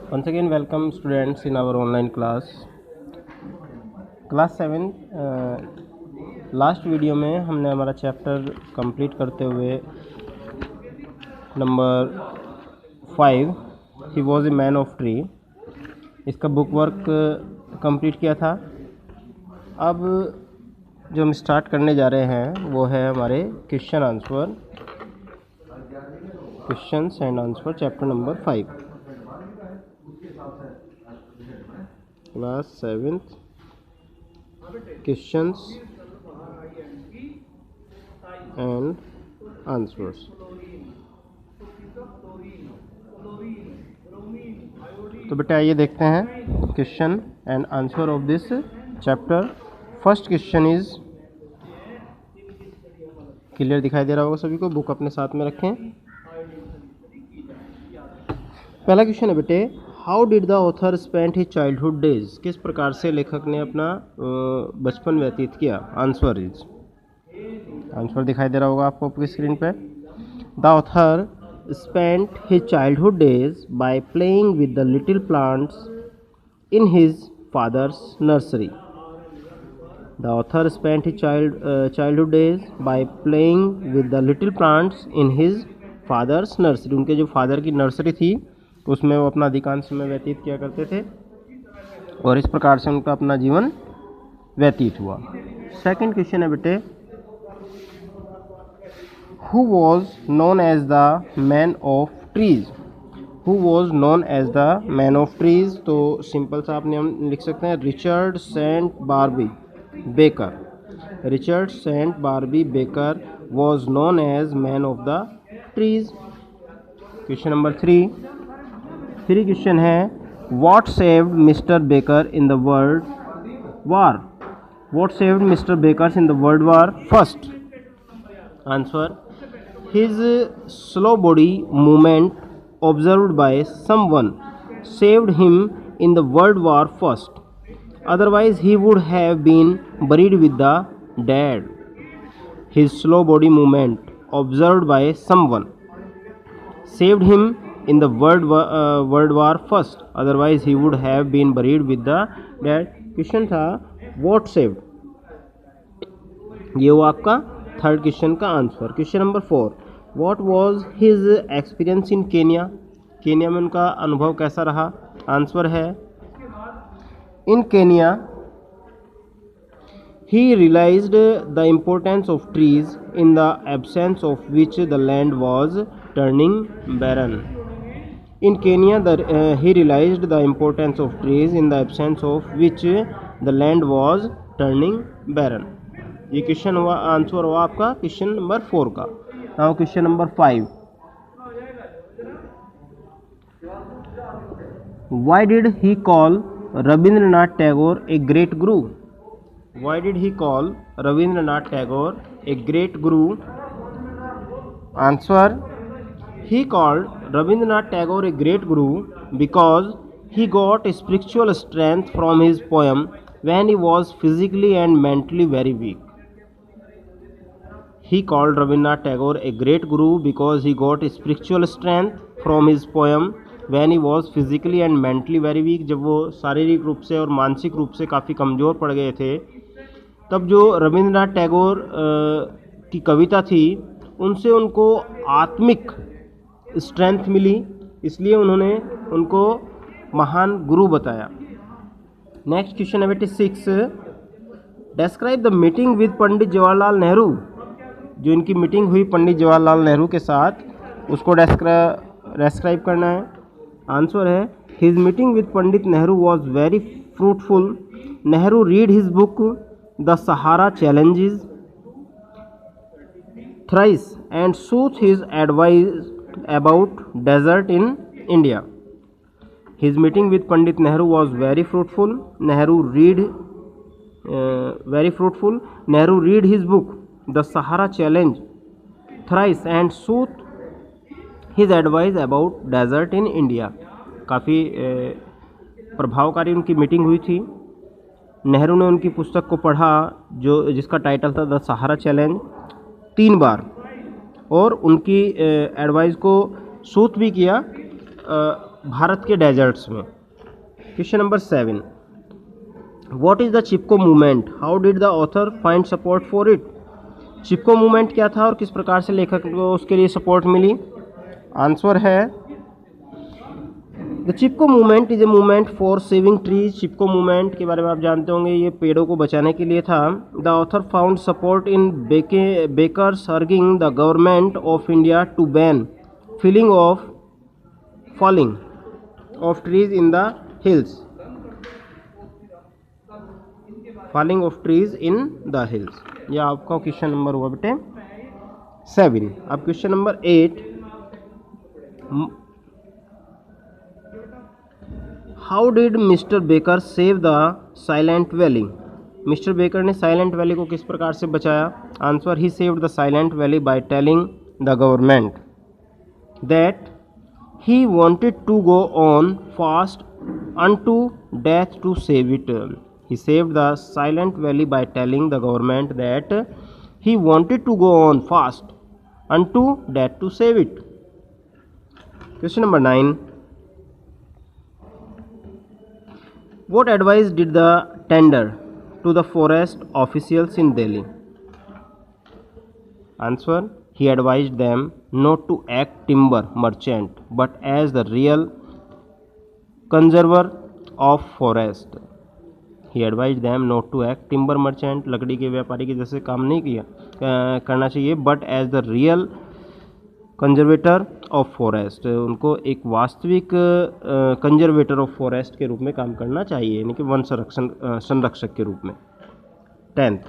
Once again, welcome students in our online class. Class 7 last video में हमने हमारा chapter complete करते हुए number 5 he was a man of tree इसका book work complete किया था। अब जो हम स्टार्ट करने जा रहे हैं वो है हमारे questions and answer chapter number 5 class 7th questions and answers. तो बेटा आइए देखते हैं question and answer of this chapter. First question is clear दिखाई दे रहा होगा सभी को, बुक अपने साथ में रखें। पहला क्वेश्चन है बेटे, how did the author spend his childhood days, किस प्रकार से लेखक ने अपना बचपन व्यतीत किया। आंसर इज, आंसर दिखाई दे रहा होगा आपको आपकी स्क्रीन पे। The author spent his childhood days by playing with the little plants in his father's nursery. The author spent his childhood days by playing with the little plants in his father's nursery. उनके जो father की nursery थी उसमें वो अपना अधिकांश समय व्यतीत किया करते थे और इस प्रकार से उनका अपना जीवन व्यतीत हुआ। सेकंड क्वेश्चन है बेटे, Who was known as the man of trees? Who was known as the man of trees? तो सिंपल सा आपने हम लिख सकते हैं Richard saint Barbe Baker. Richard saint Barbe Baker was known as man of the trees. Question number 3 question है, What saved Mr. Baker in the World War? What saved Mr. Baker in the World War? First answer, his slow body movement observed by someone saved him in the World War first. Otherwise, he would have been buried with the dead. His slow body movement observed by someone saved him in the World War first. Otherwise, he would have been buried with the dead. Question था what saved, ये वो आपका third question का answer. Question number 4, What was his experience in Kenya? Kenya में उनका अनुभव कैसा रहा। आंसर है, In Kenya, he realized the importance of trees in the absence of which the land was turning barren. In Kenya, he realized the importance of trees in the absence of which the land was turning barren. ये question हुआ, answer हुआ आपका question number 4 का। Now question number 5, Why did he call Rabindranath Tagore a great guru? Why did he call Rabindranath Tagore a great guru? Answer, he called Rabindranath Tagore a great guru because he got spiritual strength from his poem when he was physically and mentally very weak. He called Rabindranath Tagore a great guru because he got spiritual strength from his poem when he was physically and mentally very weak. जब वो शारीरिक रूप से और मानसिक रूप से काफ़ी कमज़ोर पड़ गए थे, तब जो रविंद्रनाथ टैगोर की कविता थी उनसे उनको आत्मिक स्ट्रेंथ मिली, इसलिए उन्होंने उनको महान गुरु बताया। नेक्स्ट क्वेश्चन है बेटे 6, describe the meeting with Pandit Jawaharlal Nehru. जो इनकी मीटिंग हुई पंडित जवाहरलाल नेहरू के साथ उसको डिस्क्राइब करना है। आंसर है, his meeting with Pandit Nehru was very fruitful. Nehru read his book the Sahara challenges thrice and sought his advice about desert in India. His meeting with Pandit Nehru was very fruitful. Nehru read his book the Sahara challenge thrice and sought his advice about desert in India. काफ़ी प्रभावकारी उनकी meeting हुई थी। नेहरू ने उनकी पुस्तक को पढ़ा जिसका टाइटल था द सहारा चैलेंज 3 बार और उनकी एडवाइस को सूट भी किया भारत के डेजर्ट्स में। Question number 7, what is the Chipko movement, how did the author find support for it. Chipko movement क्या था और किस प्रकार से लेखक को उसके लिए सपोर्ट मिली। आंसर है the Chipko movement is a movement for saving trees. Chipko movement के बारे में आप जानते होंगे, ये पेड़ों को बचाने के लिए था। The author found support in Baker's urging the government of India to ban falling of trees in the hills, falling of trees in the hills. यह आपका क्वेश्चन नंबर हुआ बेटे 7। अब question number 8, how did mister Baker save the Silent Valley. Mister Baker ने साइलेंट वैली को किस प्रकार से बचाया। Answer, he saved the Silent Valley by telling the government that he wanted to go on fast unto death to save it. He saved the silent valley by telling the government that he wanted to go on fast unto death to save it. Question number 9, what advice did the tender to the forest officials in Delhi? Answer, he advised them not to act timber merchant but as the real conserver of forest. He advised them not to act timber merchant, लकड़ी के व्यापारी के जैसे काम नहीं करना चाहिए, but as the real conservator of forest, उनको एक वास्तविक कंजर्वेटर ऑफ फॉरेस्ट के रूप में काम करना चाहिए, यानी कि वन संरक्षक के रूप में। 10th,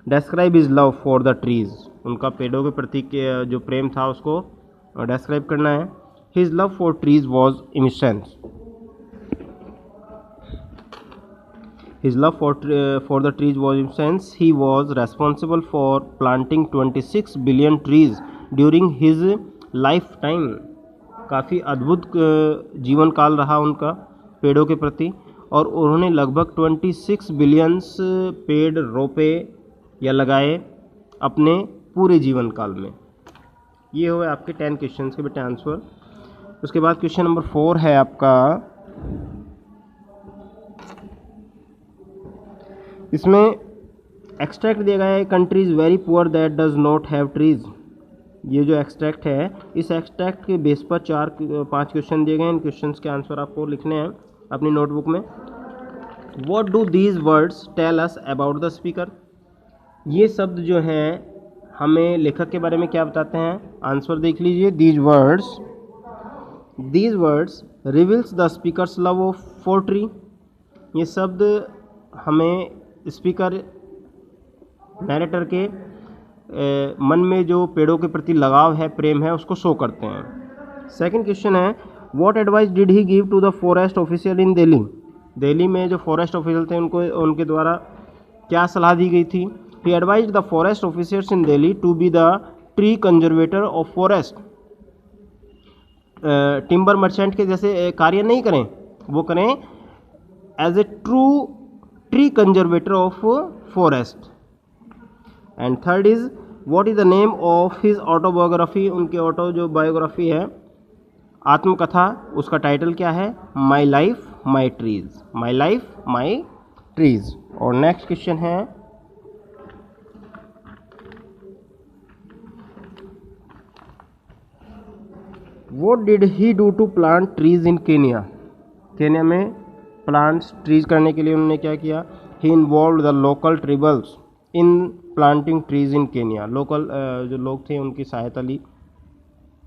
describe his love for the trees. उनका पेड़ों के प्रति जो प्रेम था उसको डिस्क्राइब करना है। His love for trees was immense. His love for the trees was immense. He was responsible for planting 26 billion trees during his lifetime. काफ़ी अद्भुत जीवन काल रहा उनका पेड़ों के प्रति, और उन्होंने लगभग 26 बिलियंस पेड़ रोपे या लगाए अपने पूरे जीवन काल में। ये हुए आपके 10 क्वेश्चन के बेटे आंसर। उसके बाद क्वेश्चन नंबर 4 है आपका, इसमें एक्सट्रैक्ट दिया गया है, country is very poor that does not have trees. ये जो एक्सट्रैक्ट है, इस एक्सट्रैक्ट के बेस पर 5 क्वेश्चन दिए गए हैं। इन क्वेश्चंस के आंसर आपको लिखने हैं अपनी नोटबुक में। What do these words tell us about the speaker. ये शब्द जो हैं हमें लेखक के बारे में क्या बताते हैं। आंसर देख लीजिए, these words reveals the speakers love of for tree. ये शब्द हमें स्पीकर नैरेटर के मन में जो पेड़ों के प्रति लगाव है, प्रेम है, उसको शो करते हैं। सेकंड क्वेश्चन है, what advice did he give to the forest official in Delhi. Delhi में जो फॉरेस्ट ऑफिशियल थे उनके द्वारा क्या सलाह दी गई थी। He advised the forest officers in Delhi to be the tree conservator of forest. Timber merchant के जैसे कार्य नहीं करें, वो करें as a true tree conservator of forest. And third is, what is the name of his autobiography. उनकी auto जो biography है, आत्मकथा, उसका टाइटल क्या है, my life my trees. My life my trees. और नेक्स्ट क्वेश्चन है, what did he do to plant trees in Kenya. Kenya में प्लांट्स ट्रीज करने के लिए उन्होंने क्या किया। He involved the local tribals in planting trees in Kenya. Local जो लोग थे उनकी सहायता ली,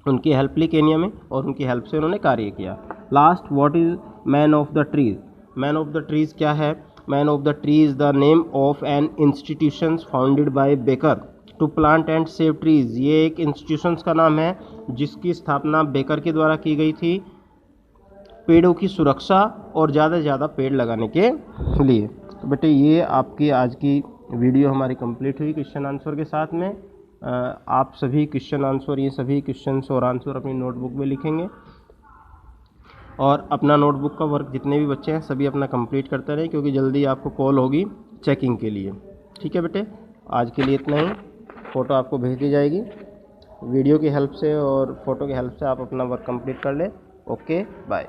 उनकी हेल्प ली केन्या में, और उनकी हेल्प से उन्होंने कार्य किया। Last, what is man of the trees. Man of the trees क्या है। Man of the trees the name of an institution founded by Baker to plant and save trees. ये एक इंस्टीट्यूशंस का नाम है जिसकी स्थापना बेकर के द्वारा की गई थी पेड़ों की सुरक्षा और ज़्यादा से ज़्यादा पेड़ लगाने के लिए। तो बेटे ये आपकी आज की वीडियो हमारी कंप्लीट हुई क्वेश्चन आंसर के साथ में। आप सभी क्वेश्चन आंसर, ये सभी क्वेश्चंस और आंसर अपनी नोटबुक में लिखेंगे, और अपना नोटबुक का वर्क जितने भी बच्चे हैं सभी अपना कंप्लीट करते रहें, क्योंकि जल्दी आपको कॉल होगी चेकिंग के लिए। ठीक है बेटे, आज के लिए इतना ही। फ़ोटो आपको भेज दी जाएगी, वीडियो की हेल्प से और फ़ोटो की हेल्प से आप अपना वर्क कंप्लीट कर लें। Okay bye.